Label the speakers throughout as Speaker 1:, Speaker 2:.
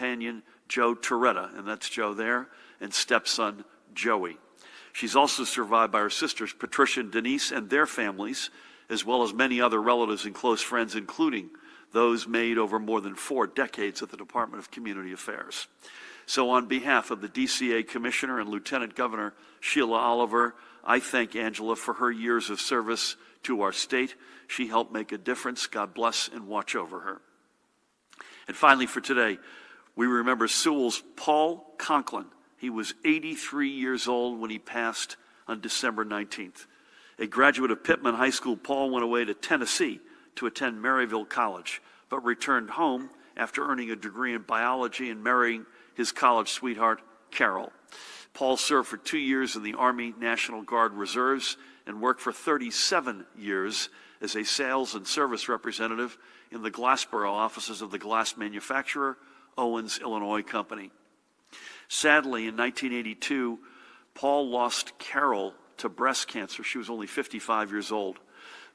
Speaker 1: companion Joe Toretta, and that's Joe there, and stepson Joey. She's also survived by her sisters Patricia and Denise and their families, as well as many other relatives and close friends, including those made over more than 4 decades at the Department of Community Affairs. So on behalf of the DCA Commissioner and Lieutenant Governor Sheila Oliver, I thank Angela for her years of service to our state. She helped make a difference. God bless and watch over her. And finally for today, we remember Sewell's Paul Conklin. He was 83 years old when he passed on December 19th. A graduate of Pittman High School, Paul went away to Tennessee to attend Maryville College, but returned home after earning a degree in biology and marrying his college sweetheart, Carol. Paul served for 2 years in the Army National Guard Reserves and worked for 37 years as a sales and service representative in the Glassboro offices of the glass manufacturer, Owens Illinois Company. Sadly, in 1982, Paul lost Carol to breast cancer. She was only 55 years old.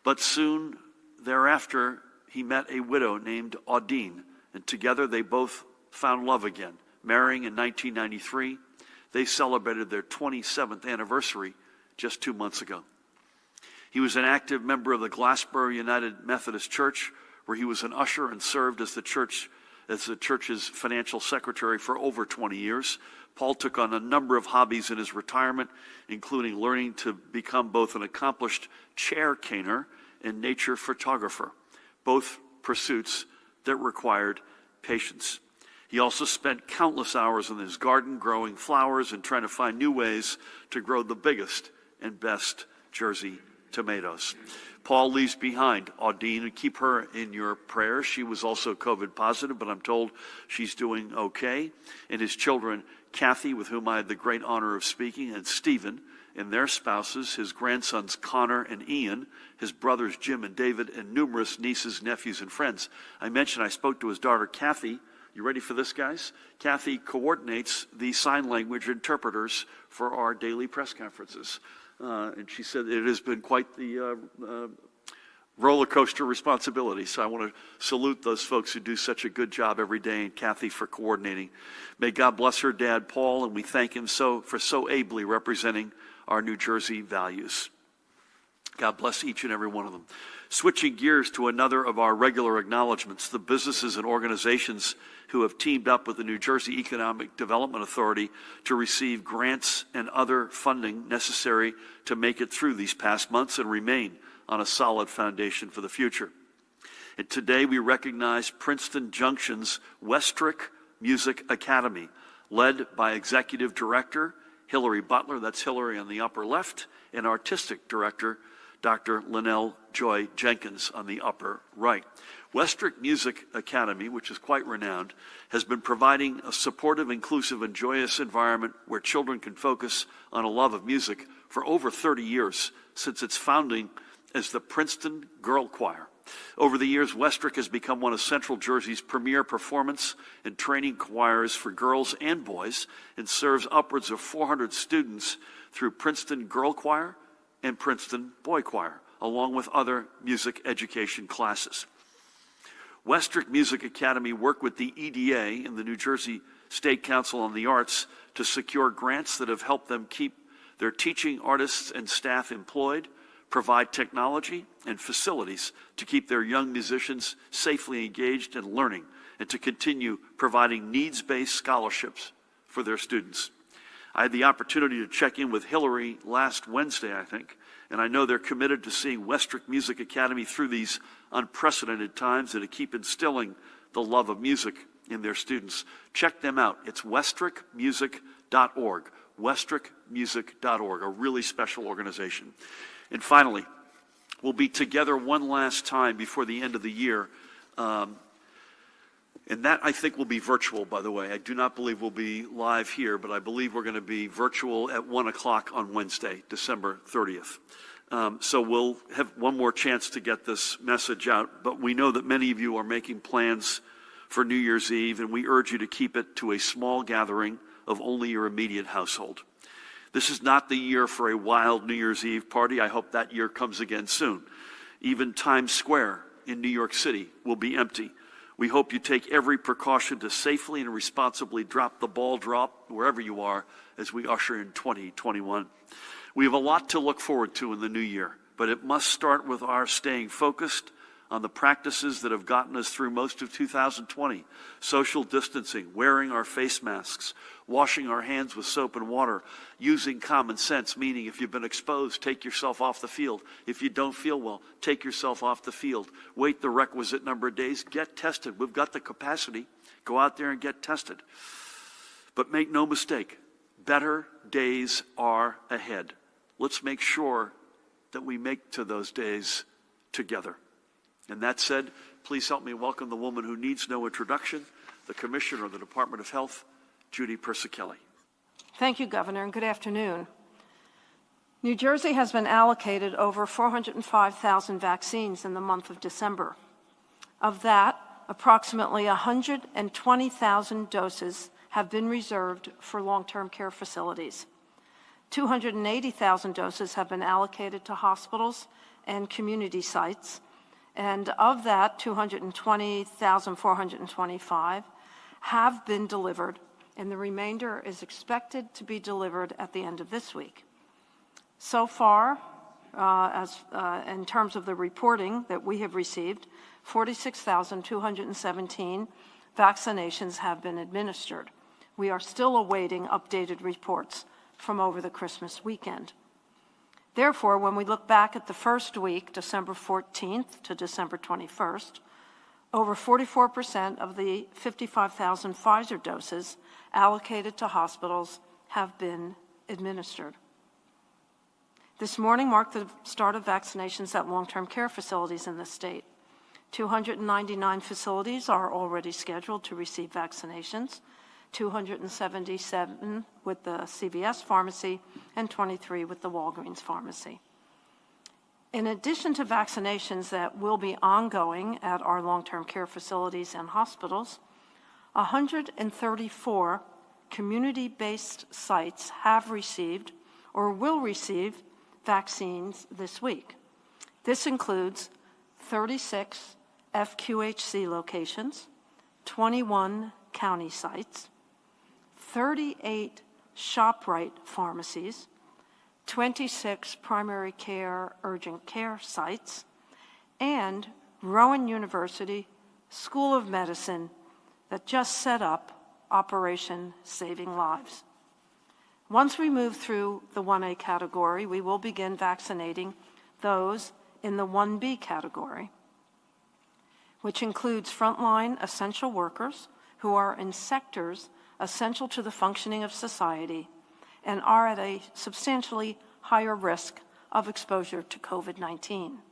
Speaker 1: But soon thereafter, he met a widow named Audine, and together they both found love again. Marrying in 1993, they celebrated their 27th anniversary just 2 months ago. He was an active member of the Glassboro United Methodist Church, where he was an usher and served as the church's financial secretary for over 20 years. Paul took on a number of hobbies in his retirement, including learning to become both an accomplished chair caner and nature photographer, both pursuits that required patience. He also spent countless hours in his garden growing flowers and trying to find new ways to grow the biggest and best Jersey tomatoes. Paul leaves behind Audine, and keep her in your prayers. She was also COVID positive, but I'm told she's doing okay. And his children, Kathy, with whom I had the great honor of speaking, and Stephen, and their spouses, his grandsons Connor and Ian, his brothers Jim and David, and numerous nieces, nephews, and friends. I mentioned I spoke to his daughter Kathy. You ready for this, guys? Kathy coordinates the sign language interpreters for our daily press conferences. And she said it has been quite the roller coaster responsibility. So I want to salute those folks who do such a good job every day, and Kathy for coordinating. May God bless her dad, Paul, and we thank him for so ably representing our New Jersey values. God bless each and every one of them. Switching gears to another of our regular acknowledgments, the businesses and organizations who have teamed up with the New Jersey Economic Development Authority to receive grants and other funding necessary to make it through these past months and remain on a solid foundation for the future. And today we recognize Princeton Junction's Westrick Music Academy, led by Executive Director Hillary Butler, that's Hillary on the upper left, and Artistic Director Dr. Linnell Joy Jenkins on the upper right. Westrick Music Academy, which is quite renowned, has been providing a supportive, inclusive, and joyous environment where children can focus on a love of music for over 30 years, since its founding as the Princeton Girl Choir. Over the years, Westrick has become one of Central Jersey's premier performance and training choirs for girls and boys, and serves upwards of 400 students through Princeton Girl Choir and Princeton Boy Choir, along with other music education classes. Westrick Music Academy worked with the EDA and the New Jersey State Council on the Arts to secure grants that have helped them keep their teaching artists and staff employed, provide technology and facilities to keep their young musicians safely engaged and learning, and to continue providing needs-based scholarships for their students. I had the opportunity to check in with Hillary last Wednesday, I think, and I know they're committed to seeing Westrick Music Academy through these unprecedented times and to keep instilling the love of music in their students. Check them out. It's westrickmusic.org, westrickmusic.org, a really special organization. And finally, we'll be together one last time before the end of the year. And that, I think, will be virtual, by the way. I do not believe we'll be live here, but I believe we're going to be virtual at 1 o'clock on Wednesday, December 30th. So we'll have one more chance to get this message out, but we know that many of you are making plans for New Year's Eve, and we urge you to keep it to a small gathering of only your immediate household. This is not the year for a wild New Year's Eve party. I hope that year comes again soon. Even Times Square in New York City will be empty. We hope you take every precaution to safely and responsibly drop the ball drop wherever you are as we usher in 2021. We have a lot to look forward to in the new year, but it must start with our staying focused on the practices that have gotten us through most of 2020. Social distancing, wearing our face masks, washing our hands with soap and water, using common sense, meaning if you've been exposed, take yourself off the field. If you don't feel well, take yourself off the field. Wait the requisite number of days, get tested. We've got the capacity. Go out there and get tested. But make no mistake, better days are ahead. Let's make sure that we make to those days together. And that said, please help me welcome the woman who needs no introduction, the Commissioner of the Department of Health, Judy Persichilli.
Speaker 2: Thank you, Governor, and good afternoon. New Jersey has been allocated over 405,000 vaccines in the month of December. Of that, approximately 120,000 doses have been reserved for long-term care facilities. 280,000 doses have been allocated to hospitals and community sites, and of that, 220,425 have been delivered, and the remainder is expected to be delivered at the end of this week. So far, in terms of the reporting that we have received, 46,217 vaccinations have been administered. We are still awaiting updated reports from over the Christmas weekend. Therefore, when we look back at the first week, December 14th to December 21st, over 44% of the 55,000 Pfizer doses allocated to hospitals have been administered. This morning marked the start of vaccinations at long-term care facilities in the state. 299 facilities are already scheduled to receive vaccinations, 277 with the CVS pharmacy, and 23 with the Walgreens pharmacy. In addition to vaccinations that will be ongoing at our long-term care facilities and hospitals, 134 community-based sites have received or will receive vaccines this week. This includes 36 FQHC locations, 21 county sites, 38 ShopRite pharmacies, 26 primary care urgent care sites, and Rowan University School of Medicine that just set up Operation Saving Lives. Once we move through the 1A category, we will begin vaccinating those in the 1B category, which includes frontline essential workers who are in sectors essential to the functioning of society and are at a substantially higher risk of exposure to COVID-19.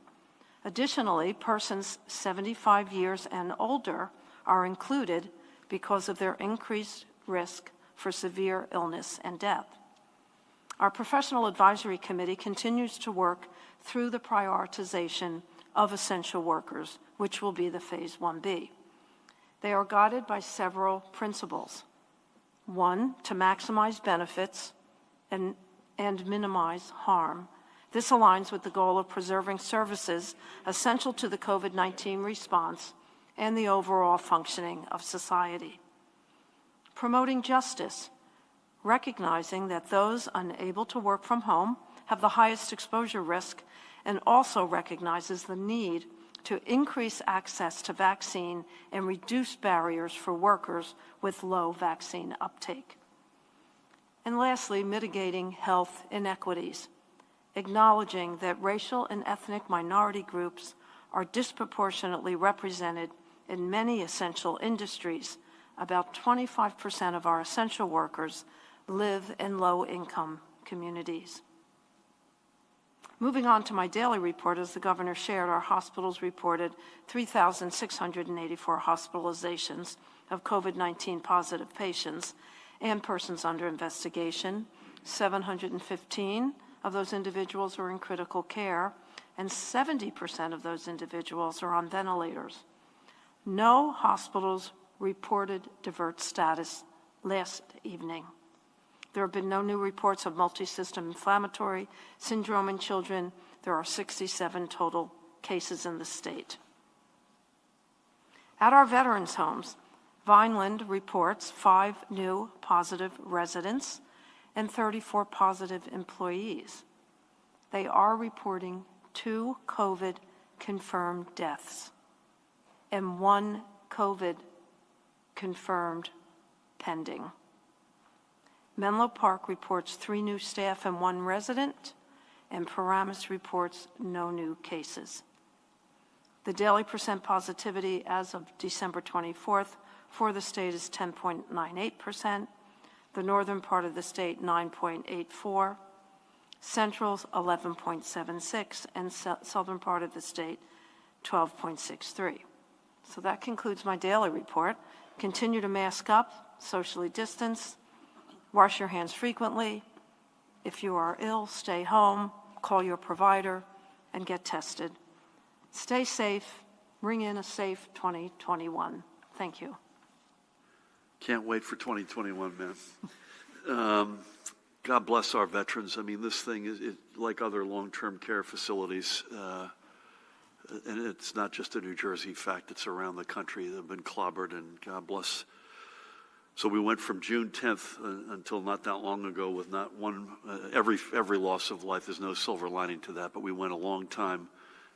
Speaker 2: Additionally, persons 75 years and older are included because of their increased risk for severe illness and death. Our Professional Advisory Committee continues to work through the prioritization of essential workers, which will be the Phase 1B. They are guided by several principles. One, to maximize benefits and minimize harm. This aligns with the goal of preserving services essential to the COVID-19 response and the overall functioning of society. Promoting justice, recognizing that those unable to work from home have the highest exposure risk, and also recognizes the need to increase access to vaccine and reduce barriers for workers with low vaccine uptake. And lastly, mitigating health inequities, acknowledging that racial and ethnic minority groups are disproportionately represented in many essential industries. About 25% of our essential workers live in low-income communities. Moving on to my daily report, as the governor shared, our hospitals reported 3,684 hospitalizations of COVID-19 positive patients and persons under investigation. 715 of those individuals are in critical care, and 70% of those individuals are on ventilators. No hospitals reported divert status last evening. There have been no new reports of multisystem inflammatory syndrome in children. There are 67 total cases in the state. At our veterans' homes, Vineland reports 5 new positive residents and 34 positive employees. They are reporting 2 COVID-confirmed deaths and 1 COVID-confirmed pending. Menlo Park reports 3 new staff and 1 resident, and Paramus reports no new cases. The daily percent positivity as of December 24th for the state is 10.98%, the northern part of the state 9.84%, Central's 11.76%, and southern part of the state 12.63%. So that concludes my daily report. Continue to mask up, socially distance, wash your hands frequently. If you are ill, stay home, call your provider, and get tested. Stay safe. Ring in a safe 2021. Thank you.
Speaker 1: Can't wait for 2021, man. God bless our veterans. I mean, this thing is like other long-term care facilities, and it's not just a New Jersey fact, it's around the country that have been clobbered, and God bless. So we went from June 10th until not that long ago with not one, every loss of life, there's no silver lining to that, but we went a long time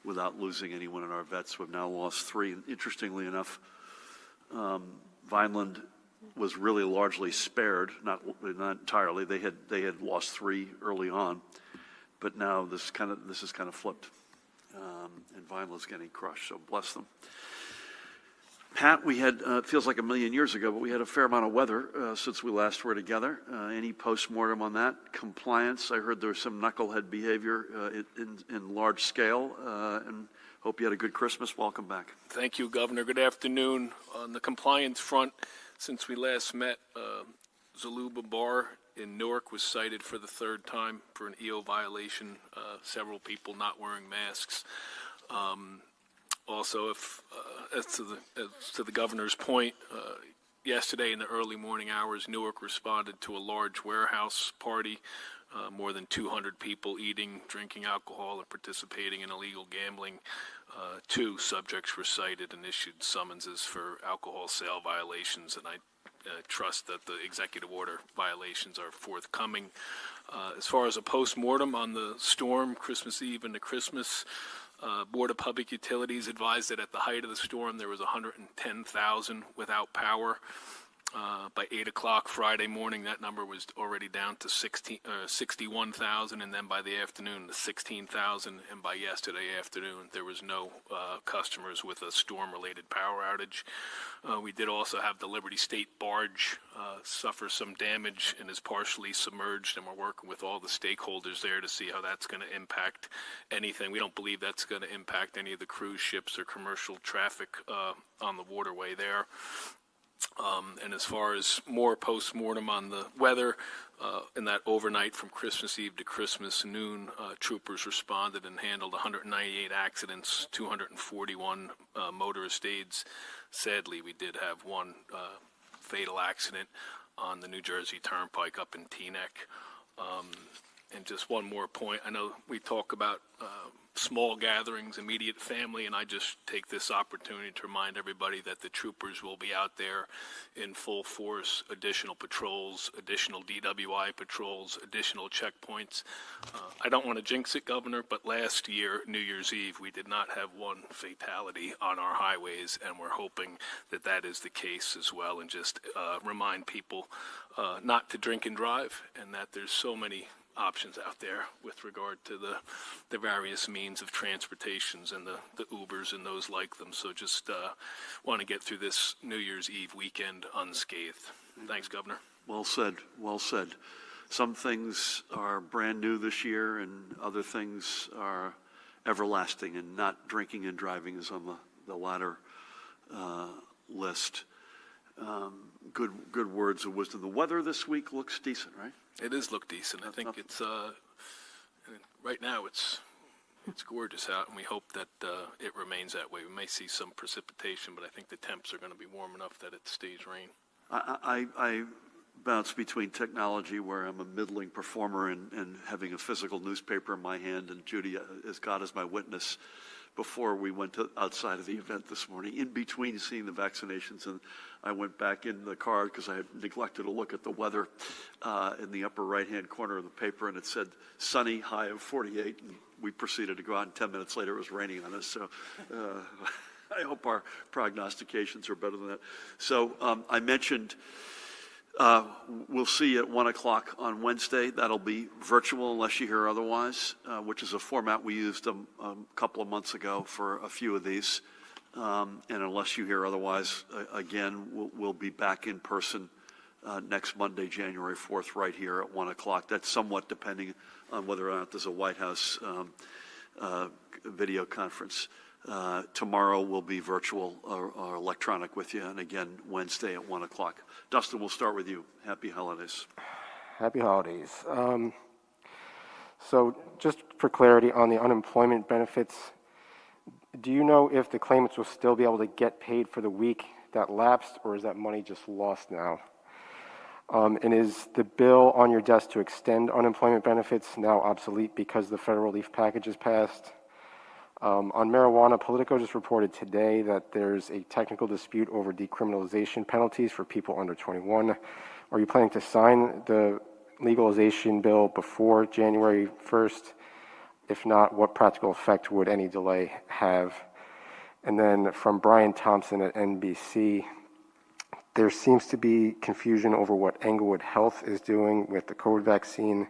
Speaker 1: without losing anyone in our vets. We've now lost 3. And interestingly enough, Vineland was really largely spared, not entirely. They had lost 3 early on, but now this is kind of flipped, and Vineland's getting crushed. So bless them. Pat, we had it feels like a million years ago, but we had a fair amount of weather since we last were together. Any postmortem on that? Compliance? I heard there was some knucklehead behavior in large scale, and hope you had a good Christmas. Welcome back.
Speaker 3: Thank you, Governor. Good afternoon. On the compliance front, since we last met, Zaluba Bar in Newark was cited for the 3rd time for an EO violation. Several people not wearing masks. Also, as to the governor's point, yesterday in the early morning hours, Newark responded to a large warehouse party. More than 200 people eating, drinking alcohol, and participating in illegal gambling. 2 subjects were cited and issued summonses for alcohol sale violations, and I trust that the executive order violations are forthcoming. As far as a post-mortem on the storm, Christmas Eve into Christmas, Board of Public Utilities advised that at the height of the storm there was 110,000 without power. By 8 o'clock Friday morning, that number was already down to 61,000, and then by the afternoon to 16,000, and by yesterday afternoon there was no customers with a storm-related power outage. We did also have the Liberty State barge suffer some damage and is partially submerged, and we're working with all the stakeholders there to see how that's going to impact anything. We don't believe that's going to impact any of the cruise ships or commercial traffic on the waterway there. And as far as more post-mortem on the weather, in that overnight from Christmas Eve to Christmas noon, troopers responded and handled 198 accidents, 241 motorist aids. Sadly, we did have 1 fatal accident on the New Jersey Turnpike up in Teaneck. And just one more point, I know we talk about small gatherings, immediate family, and I just take this opportunity to remind everybody that the troopers will be out there in full force, additional patrols, additional DWI patrols, additional checkpoints. I don't want to jinx it, Governor, but last year, New Year's Eve, we did not have 1 fatality on our highways, and we're hoping that that is the case as well, and just remind people not to drink and drive, and that there's so many options out there with regard to the various means of transportations and the Ubers and those like them. So just want to get through this New Year's Eve weekend unscathed. Thanks, Governor.
Speaker 1: Well said. Well said. Some things are brand new this year, and other things are everlasting, and not drinking and driving is on the latter list. Good words of wisdom. The weather this week looks decent, right?
Speaker 3: It does look decent. I think it's right now it's gorgeous out, and we hope that it remains that way. We may see some precipitation, but I think the temps are going to be warm enough that it stays rain.
Speaker 1: I bounce between technology, where I'm a middling performer, and having a physical newspaper in my hand, and Judy, as God is my witness, before we went outside of the event this morning, in between seeing the vaccinations, and I went back in the car because I had neglected to look at the weather in the upper right-hand corner of the paper, and it said sunny, high of 48, and we proceeded to go out, and 10 minutes later it was raining on us, so I hope our prognostications are better than that. So I mentioned we'll see you at 1 o'clock on Wednesday. That'll be virtual unless you hear otherwise, which is a format we used a couple of months ago for a few of these. And unless you hear otherwise, again, we'll be back in person next Monday, January 4th, right here at 1 o'clock. That's somewhat depending on whether or not there's a White House video conference. Tomorrow will be virtual or electronic with you, and again, Wednesday at 1 o'clock. Dustin, we'll start with you. Happy holidays.
Speaker 4: Happy holidays. So just for clarity on the unemployment benefits, do you know if the claimants will still be able to get paid for the week that lapsed, or is that money just lost now? And is the bill on your desk to extend unemployment benefits now obsolete because the federal relief package is passed? On marijuana, Politico just reported today that there's a technical dispute over decriminalization penalties for people under 21. Are you planning to sign the legalization bill before January 1st? If not, what practical effect would any delay have? And then from Brian Thompson at NBC, there seems to be confusion over what Englewood Health is doing with the COVID vaccine.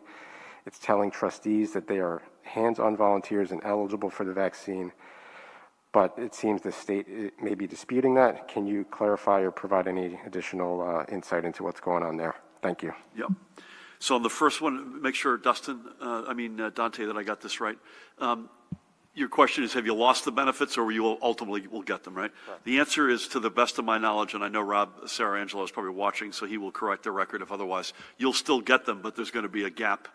Speaker 4: It's telling trustees that they are hands-on volunteers and eligible for the vaccine, but it seems the state may be disputing that. Can you clarify or provide any additional insight into what's going on there? Thank you.
Speaker 1: Yep. So on the first one, make sure, Dante, that I got this right. Your question is, have you lost the benefits, or you ultimately will get them, right? The answer is, to the best of my knowledge, and I know Rob Sarangelo is probably watching, so he will correct the record if otherwise. You'll still get them, but there's going to be a gap,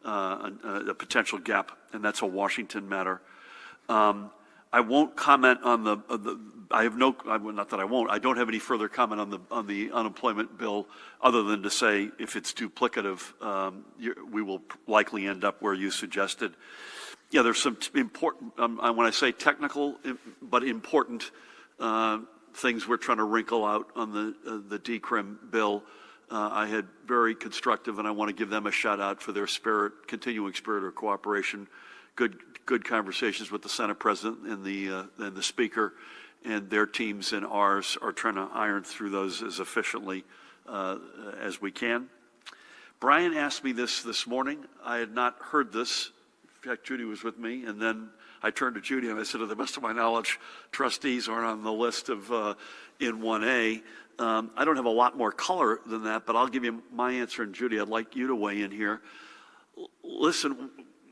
Speaker 1: a potential gap, and that's a Washington matter. I won't comment on I don't have any further comment on the unemployment bill, other than to say, if it's duplicative, we will likely end up where you suggested. Yeah, there's some important, when I say technical but important things we're trying to wrinkle out on the decrim bill. I had very constructive, and I want to give them a shout out for their continuing spirit of cooperation. Good conversations with the Senate President and the Speaker, and their teams and ours are trying to iron through those as efficiently as we can. Brian asked me this morning. I had not heard this. In fact, Judy was with me, and then I turned to Judy and I said, to the best of my knowledge, trustees aren't on the list of in 1A. I don't have a lot more color than that, but I'll give you my answer, and Judy, I'd like you to weigh in here. Listen,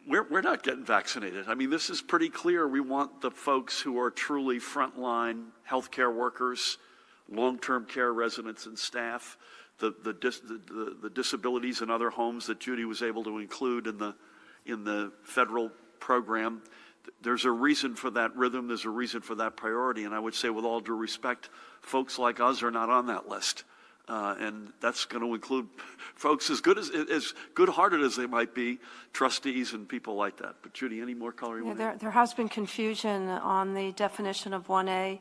Speaker 1: we're not getting vaccinated. I mean, this is pretty clear. We want the folks who are truly frontline healthcare workers, long-term care residents and staff, the disabilities and other homes that Judy was able to include in the federal program. There's a reason for that rhythm. There's a reason for that priority. And I would say, with all due respect, folks like us are not on that list. And that's going to include folks as good-hearted as they might be, trustees and people like that. But Judy, any more color you want to add?
Speaker 2: There has been confusion on the definition of 1A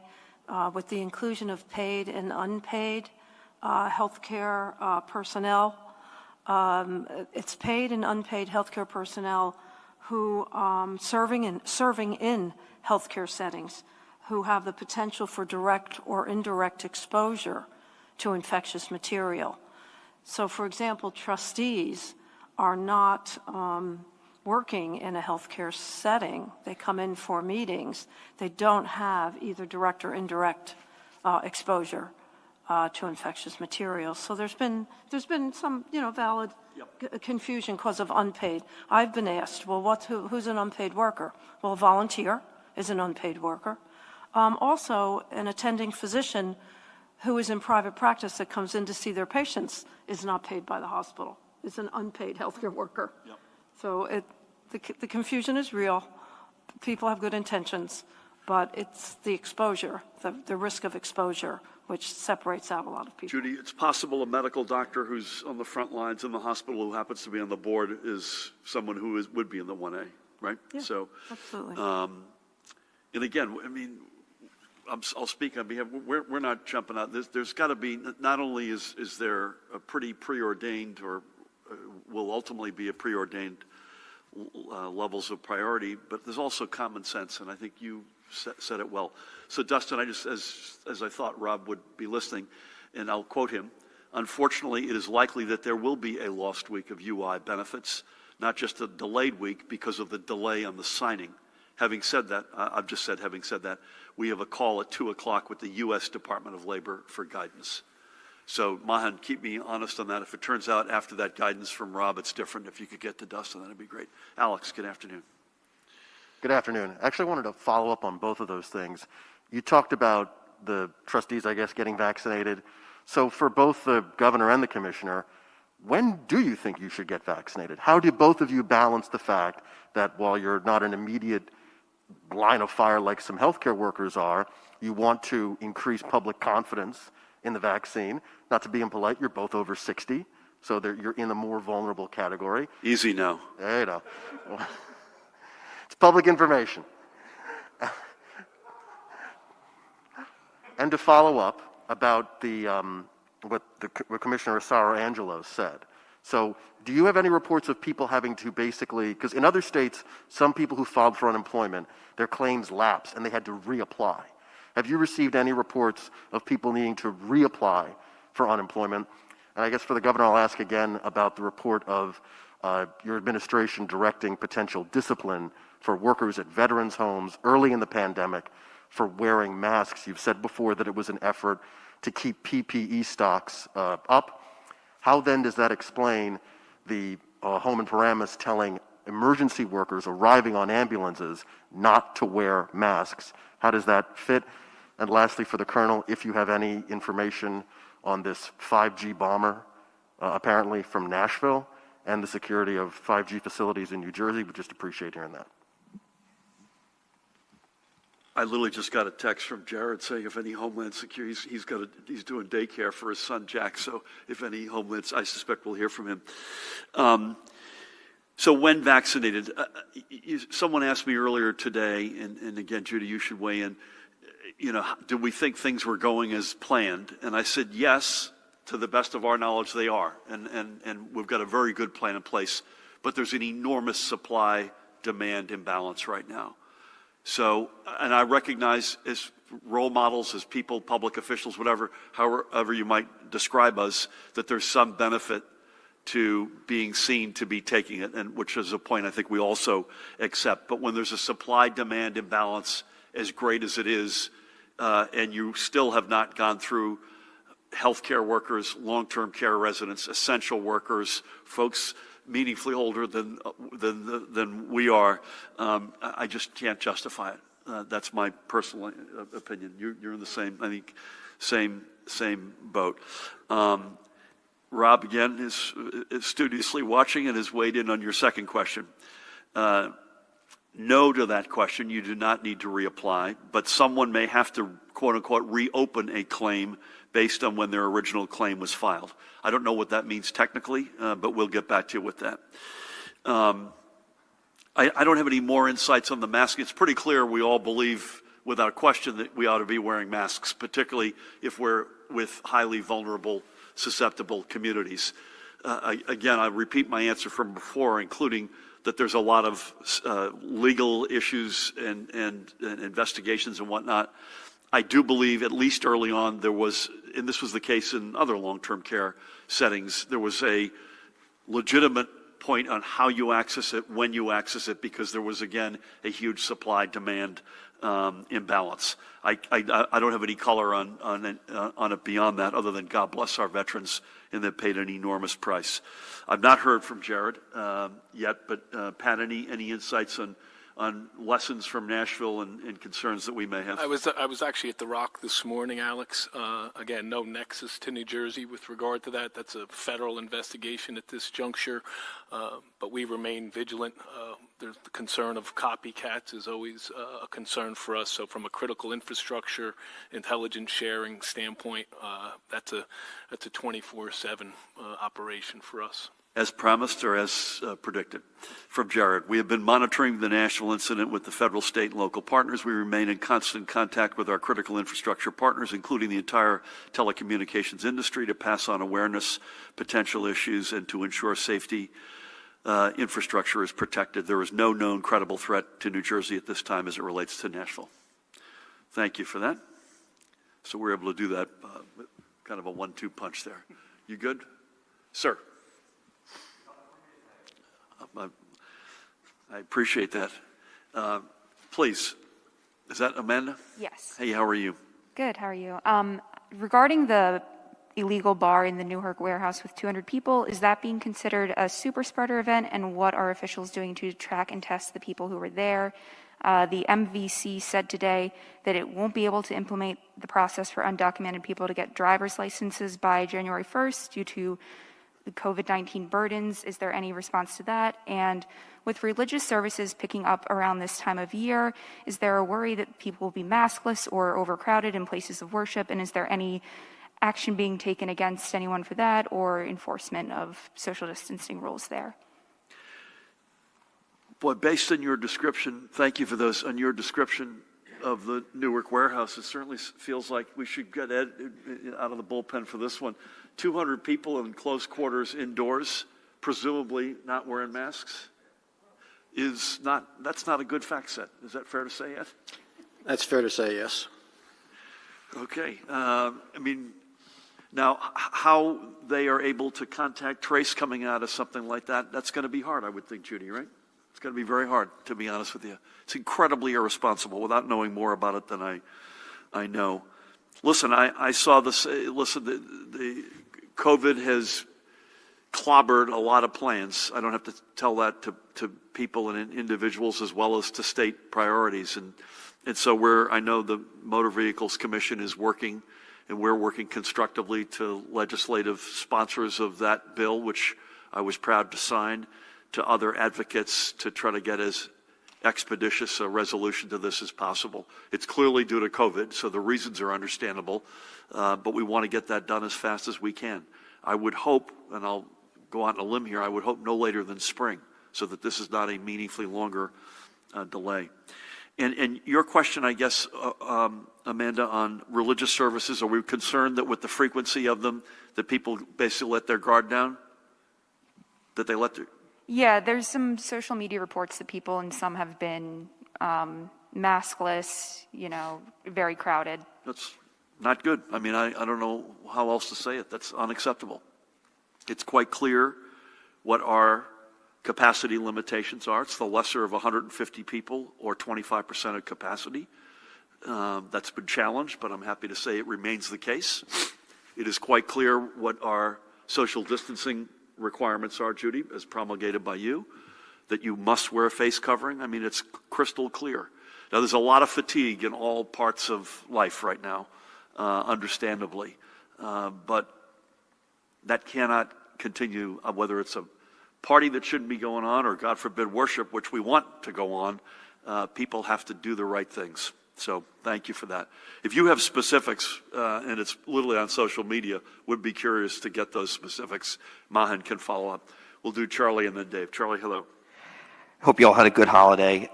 Speaker 2: with the inclusion of paid and unpaid healthcare personnel. It's paid and unpaid healthcare personnel who serving in healthcare settings, who have the potential for direct or indirect exposure to infectious material. So, for example, trustees are not working in a healthcare setting. They come in for meetings. They don't have either direct or indirect exposure to infectious materials. So there's been some valid confusion because of unpaid. I've been asked, well, who's an unpaid worker? Well, a volunteer is an unpaid worker. Also, an attending physician who is in private practice that comes in to see their patients is not paid by the hospital. It's an unpaid healthcare worker. Yep. So the confusion is real. People have good intentions, but it's the exposure, the risk of exposure, which separates out a lot of people.
Speaker 1: Judy, it's possible a medical doctor who's on the front lines in the hospital who happens to be on the board is someone who would be in the 1A, right?
Speaker 2: Yeah,
Speaker 1: so,
Speaker 2: absolutely.
Speaker 1: and again, I mean, I'll speak on behalf, we're not jumping out. There's got to be, not only is there a pretty preordained or will ultimately be a preordained levels of priority, but there's also common sense, and I think you said it well. So Dustin, I just, as I thought Rob would be listening, and I'll quote him, unfortunately, it is likely that there will be a lost week of UI benefits, not just a delayed week because of the delay on the signing. Having said that, I've just said, having said that, we have a call at 2 o'clock with the U.S. Department of Labor for guidance. So Mahan, keep me honest on that. If it turns out after that guidance from Rob it's different, if you could get to Dustin, that'd be great. Alex, good afternoon.
Speaker 5: Good afternoon. Actually, I wanted to follow up on both of those things. You talked about the trustees, I guess, getting vaccinated. So for both the governor and the commissioner, when do you think you should get vaccinated? How do both of you balance the fact that while you're not an immediate line of fire like some healthcare workers are, you want to increase public confidence in the vaccine? Not to be impolite, you're both over 60, so you're in a more vulnerable category.
Speaker 1: Easy now.
Speaker 5: There you go. It's public information. And to follow up about what Commissioner Asaro Angelo said. So do you have any reports of people having to basically, because in other states, some people who filed for unemployment, their claims lapsed and they had to reapply. Have you received any reports of people needing to reapply for unemployment? And I guess for the governor, I'll ask again about the report of your administration directing potential discipline for workers at veterans' homes early in the pandemic for wearing masks. You've said before that it was an effort to keep PPE stocks up. How then does that explain the home in Paramus telling emergency workers arriving on ambulances not to wear masks? How does that fit? And lastly, for the colonel, if you have any information on this 5G bomber, apparently from Nashville, and the security of 5G facilities in New Jersey, we'd just appreciate hearing that.
Speaker 1: I literally just got a text from Jared saying if any Homeland Security, he's doing daycare for his son Jack, so if any Homeland, I suspect we'll hear from him. So when vaccinated, someone asked me earlier today, and again, Judy, you should weigh in, do we think things were going as planned? And I said, yes, to the best of our knowledge, they are. And we've got a very good plan in place, but there's an enormous supply-demand imbalance right now. So, and I recognize as role models, as people, public officials, whatever, however you might describe us, that there's some benefit to being seen to be taking it, and which is a point I think we also accept. But when there's a supply-demand imbalance as great as it is, and you still have not gone through healthcare workers, long-term care residents, essential workers, folks meaningfully older than we are, I just can't justify it. That's my personal opinion. You're in the same, I think, same boat. Rob, again, is studiously watching and has weighed in on your second question. No to that question. You do not need to reapply, but someone may have to, quote unquote, reopen a claim based on when their original claim was filed. I don't know what that means technically, but we'll get back to you with that. I don't have any more insights on the mask. It's pretty clear we all believe without question that we ought to be wearing masks, particularly if we're with highly vulnerable, susceptible communities. Again, I repeat my answer from before, including that there's a lot of legal issues and investigations and whatnot. I do believe, at least early on, there was, and this was the case in other long-term care settings, there was a legitimate point on how you access it, when you access it, because there was, again, a huge supply-demand imbalance. I don't have any color on it beyond that, other than God bless our veterans, and they've paid an enormous price. I've not heard from Jared yet, but Pat, any insights on lessons from Nashville and concerns that we may have?
Speaker 3: I was actually at the Rock this morning, Alex. Again, no nexus to New Jersey with regard to that. That's a federal investigation at this juncture, but we remain vigilant. There's the concern of copycats is always a concern for us. So from a critical infrastructure, intelligence sharing standpoint, that's a 24/7 operation for us.
Speaker 1: As promised or as predicted? From Jared, we have been monitoring the national incident with the federal, state, and local partners. We remain in constant contact with our critical infrastructure partners, including the entire telecommunications industry, to pass on awareness, potential issues, and to ensure safety infrastructure is protected. There is no known credible threat to New Jersey at this time as it relates to Nashville. Thank you for that. So we're able to do that, kind of a 1-2 punch there. You good? Sir. I appreciate that. Please, is that Amanda?
Speaker 6: Yes.
Speaker 1: Hey, how are you?
Speaker 6: Good. How are you? Regarding the illegal bar in the Newark warehouse with 200 people, is that being considered a super spreader event? And what are officials doing to track and test the people who were there? The MVC said today that it won't be able to implement the process for undocumented people to get driver's licenses by January 1st due to the COVID-19 burdens. Is there any response to that? And with religious services picking up around this time of year, is there a worry that people will be maskless or overcrowded in places of worship? And is there any action being taken against anyone for that or enforcement of social distancing rules there?
Speaker 1: Boy, based on your description, thank you for those, on your description of the Newark warehouse, it certainly feels like we should get Ed out of the bullpen for this one. 200 people in close quarters indoors, presumably not wearing masks, that's not a good fact set. Is that fair to say, Ed?
Speaker 7: That's fair to say, yes.
Speaker 1: Okay. I mean, now how they are able to contact trace coming out of something like that, that's going to be hard, I would think, Judy, right? It's going to be very hard, to be honest with you. It's incredibly irresponsible without knowing more about it than I know. Listen, I saw this. Listen, the COVID has clobbered a lot of plans. I don't have to tell that to people and individuals as well as to state priorities. And so I know the Motor Vehicles Commission is working, and we're working constructively to legislative sponsors of that bill, which I was proud to sign, to other advocates to try to get as expeditious a resolution to this as possible. It's clearly due to COVID, so the reasons are understandable, but we want to get that done as fast as we can. I would hope, and I'll go out on a limb here, I would hope no later than spring, so that this is not a meaningfully longer delay. And your question, I guess, Amanda, on religious services, are we concerned that with the frequency of them, that people basically let their guard down? That they let their...
Speaker 6: Yeah, there's some social media reports that people and some have been maskless, very crowded.
Speaker 1: That's not good. I mean, I don't know how else to say it. That's unacceptable. It's quite clear what our capacity limitations are. It's the lesser of 150 people or 25% of capacity. That's been challenged, but I'm happy to say it remains the case. It is quite clear what our social distancing requirements are, Judy, as promulgated by you, that you must wear a face covering. I mean, it's crystal clear. Now, there's a lot of fatigue in all parts of life right now, understandably, but that cannot continue, whether it's a party that shouldn't be going on or, God forbid, worship, which we want to go on. People have to do the right things. So thank you for that. If you have specifics, and it's literally on social media, would be curious to get those specifics. Mahan can follow up. We'll do Charlie and then Dave. Charlie, hello.
Speaker 8: Hope you all had a good holiday.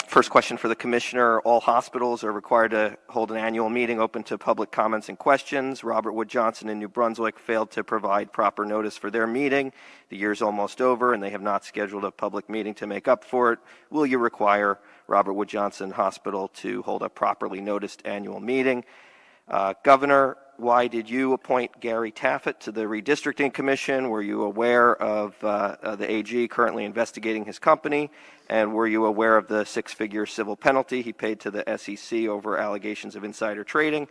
Speaker 8: First question for the commissioner. All hospitals are required to hold an annual meeting open to public comments and questions. Robert Wood Johnson in New Brunswick failed to provide proper notice for their meeting. The year's almost over and they have not scheduled a public meeting to make up for it. Will you require Robert Wood Johnson Hospital to hold a properly noticed annual meeting? Governor, why did you appoint Gary Taffet to the Redistricting Commission? Were you aware of the AG currently investigating his company? And were you aware of the six-figure civil penalty he paid to the SEC over allegations of insider trading?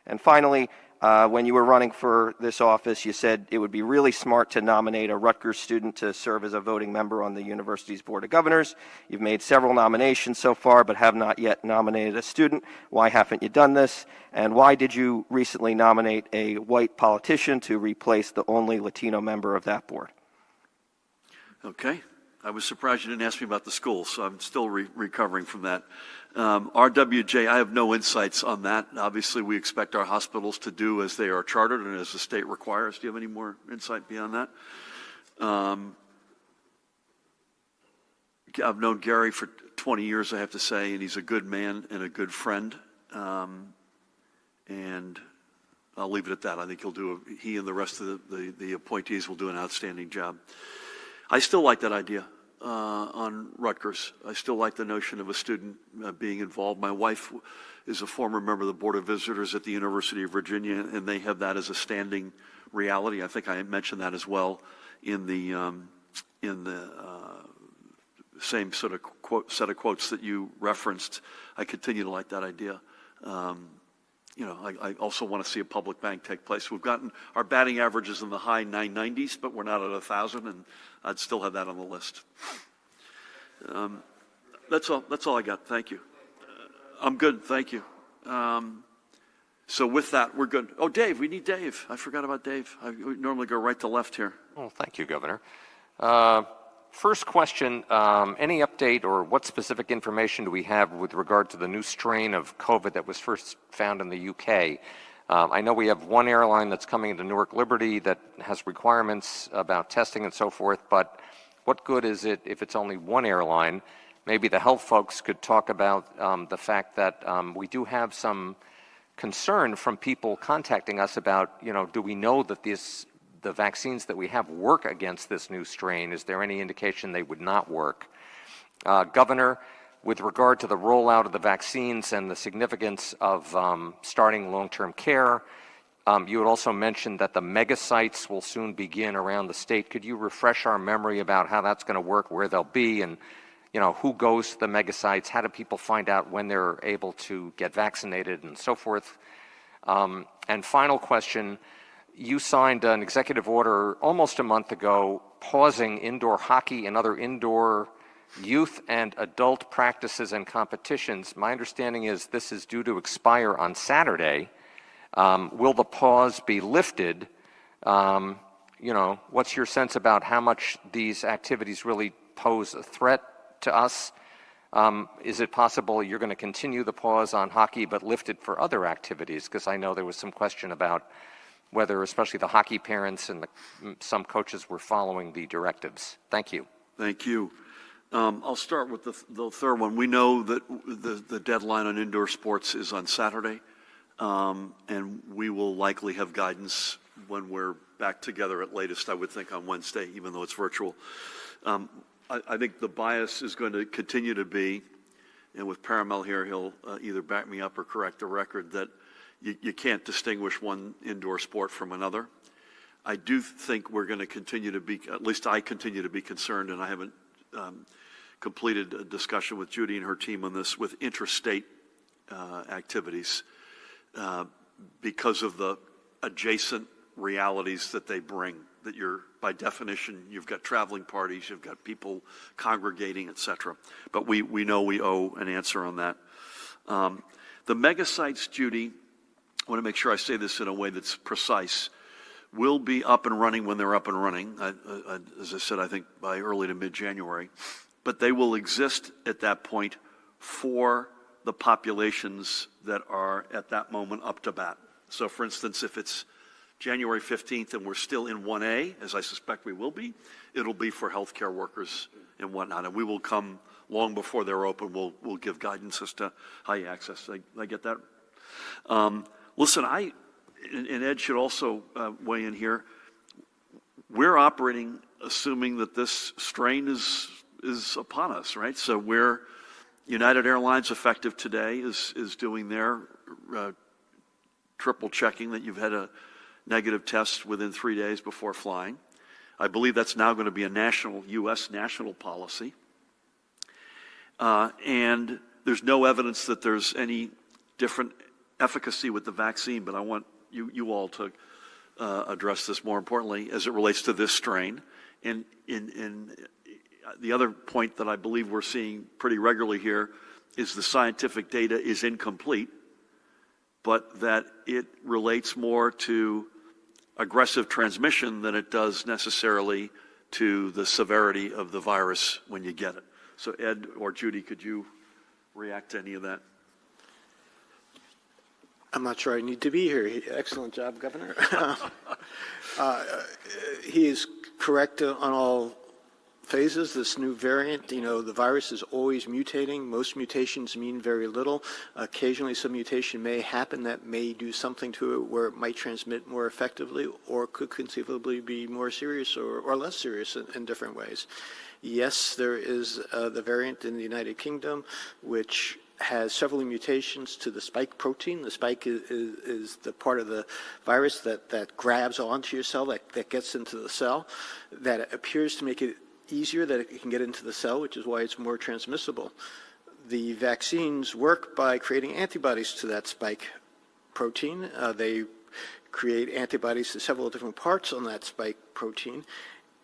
Speaker 8: And finally, when you were running for this office, you said it would be really smart to nominate a Rutgers student to serve as a voting member on the university's Board of Governors. You've made several nominations so far, but have not yet nominated a student. Why haven't you done this? And why did you recently nominate a white politician to replace the only Latino member of that board?
Speaker 1: Okay. I was surprised you didn't ask me about the school, so I'm still recovering from that. RWJ, I have no insights on that. Obviously, we expect our hospitals to do as they are chartered and as the state requires. Do you have any more insight beyond that? I've known Gary for 20 years, I have to say, and he's a good man and a good friend. And I'll leave it at that. I think he and the rest of the appointees will do an outstanding job. I still like that idea on Rutgers. I still like the notion of a student being involved. My wife is a former member of the Board of Visitors at the University of Virginia, and they have that as a standing reality. I think I mentioned that as well in the same sort of set of quotes that you referenced. I continue to like that idea. I also want to see a public bank take place. We've gotten our batting averages in the high 990s, but we're not at 1,000, and I'd still have that on the list. That's all I got. Thank you. I'm good. Thank you. So with that, we're good. Oh, Dave, we need Dave. I forgot about Dave. We normally go right to left here.
Speaker 9: Well, thank you, Governor. First question, any update or what specific information do we have with regard to the new strain of COVID that was first found in the UK? I know we have one airline that's coming into Newark Liberty that has requirements about testing and so forth, but what good is it if it's only one airline? Maybe the health folks could talk about the fact that we do have some concern from people contacting us about, do we know that the vaccines that we have work against this new strain? Is there any indication they would not work? Governor, with regard to the rollout of the vaccines and the significance of starting long-term care, you had also mentioned that the mega sites will soon begin around the state. Could you refresh our memory about how that's going to work, where they'll be, and who goes to the mega sites? How do people find out when they're able to get vaccinated and so forth? And final question, you signed an executive order almost a month ago pausing indoor hockey and other indoor youth and adult practices and competitions. My understanding is this is due to expire on Saturday. Will the pause be lifted? What's your sense about how much these activities really pose a threat to us? Is it possible you're going to continue the pause on hockey but lift it for other activities? Because I know there was some question about whether especially the hockey parents and some coaches were following the directives. Thank you.
Speaker 1: Thank you. I'll start with the third one. We know that the deadline on indoor sports is on Saturday, and we will likely have guidance when we're back together at latest, I would think, on Wednesday, even though it's virtual. I think the bias is going to continue to be, and with Paramel here, he'll either back me up or correct the record, that you can't distinguish one indoor sport from another. I do think we're going to continue to be, at least I continue to be concerned, and I haven't completed a discussion with Judy and her team on this, with interstate activities because of the adjacent realities that they bring, that by definition, you've got traveling parties, you've got people congregating, et cetera. But we know we owe an answer on that. The mega sites, Judy, I want to make sure I say this in a way that's precise, will be up and running when they're up and running, as I said, I think by early to mid-January. But they will exist at that point for the populations that are at that moment up to bat. So for instance, if it's January 15th and we're still in 1A, as I suspect we will be, it'll be for healthcare workers and whatnot. And we will come long before they're open. We'll give guidance as to how you access. I get that? Listen, and Ed should also weigh in here. We're operating assuming that this strain is upon us, right? So United Airlines, effective today, is doing their triple checking that you've had a negative test within 3 days before flying. I believe that's now going to be a U.S. national policy. And there's no evidence that there's any different efficacy with the vaccine, but I want you all to address this more importantly as it relates to this strain. And the other point that I believe we're seeing pretty regularly here is the scientific data is incomplete, but that it relates more to aggressive transmission than it does necessarily to the severity of the virus when you get it. So Ed or Judy, could you react to any of that?
Speaker 7: I'm not sure I need to be here. Excellent job, Governor. He is correct on all phases. This new variant, the virus is always mutating. Most mutations mean very little. Occasionally some mutation may happen that may do something to it where it might transmit more effectively or could conceivably be more serious or less serious in different ways. Yes, there is the variant in the United Kingdom, which has several mutations to the spike protein. The spike is the part of the virus that grabs onto your cell, that gets into the cell, that appears to make it easier that it can get into the cell, which is why it's more transmissible. The vaccines work by creating antibodies to that spike protein. They create antibodies to several different parts on that spike protein,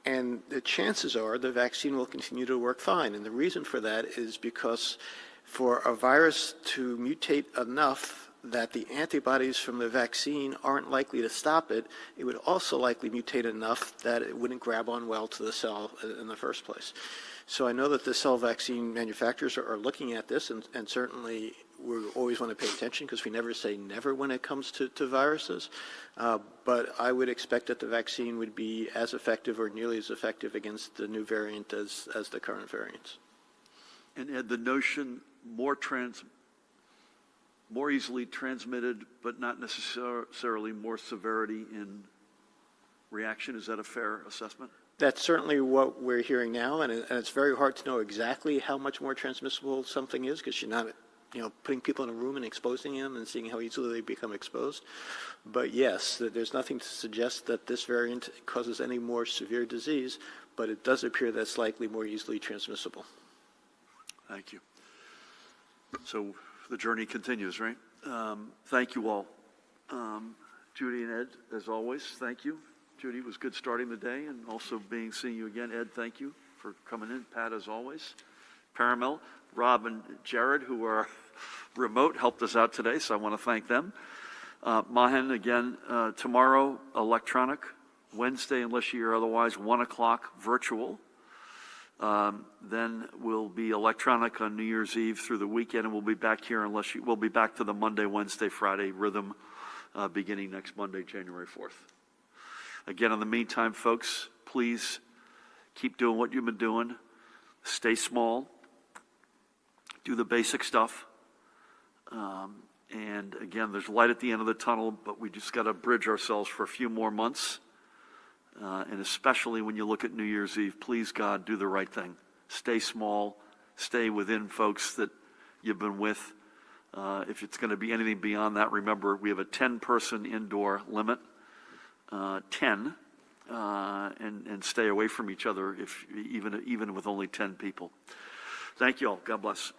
Speaker 7: and the chances are the vaccine will continue to work fine. And the reason for that is because for a virus to mutate enough that the antibodies from the vaccine aren't likely to stop it, it would also likely mutate enough that it wouldn't grab on well to the cell in the first place. So I know that the cell vaccine manufacturers are looking at this, and certainly we always want to pay attention because we never say never when it comes to viruses. But I would expect that the vaccine would be as effective or nearly as effective against the new variant as the current variants.
Speaker 1: And Ed, the notion more easily transmitted, but not necessarily more severity in reaction. Is that a fair assessment?
Speaker 7: That's certainly what we're hearing now, and it's very hard to know exactly how much more transmissible something is because you're not, putting people in a room and exposing them and seeing how easily they become exposed. But yes, there's nothing to suggest that this variant causes any more severe disease, but it does appear that it's likely more easily transmissible.
Speaker 1: Thank you. So the journey continues, right? Thank you all. Judy and Ed, as always, thank you. Judy, it was good starting the day and also seeing you again. Ed, thank you for coming in. Pat, as always. Paramel, Rob, and Jared, who are remote, helped us out today, so I want to thank them. Mahan, again, tomorrow, electronic. Wednesday, unless you hear otherwise, 1 o'clock, virtual. Then we'll be electronic on New Year's Eve through the weekend, and we'll be back here we'll be back to the Monday, Wednesday, Friday rhythm beginning next Monday, January 4th. Again, in the meantime, folks, please keep doing what you've been doing. Stay small. Do the basic stuff. And again, there's light at the end of the tunnel, but we just got to bridge ourselves for a few more months. And especially when you look at New Year's Eve, please, God, do the right thing. Stay small. Stay within folks that you've been with. If it's going to be anything beyond that, remember, we have a 10-person indoor limit. 10. And stay away from each other, even with only 10 people. Thank you all. God bless.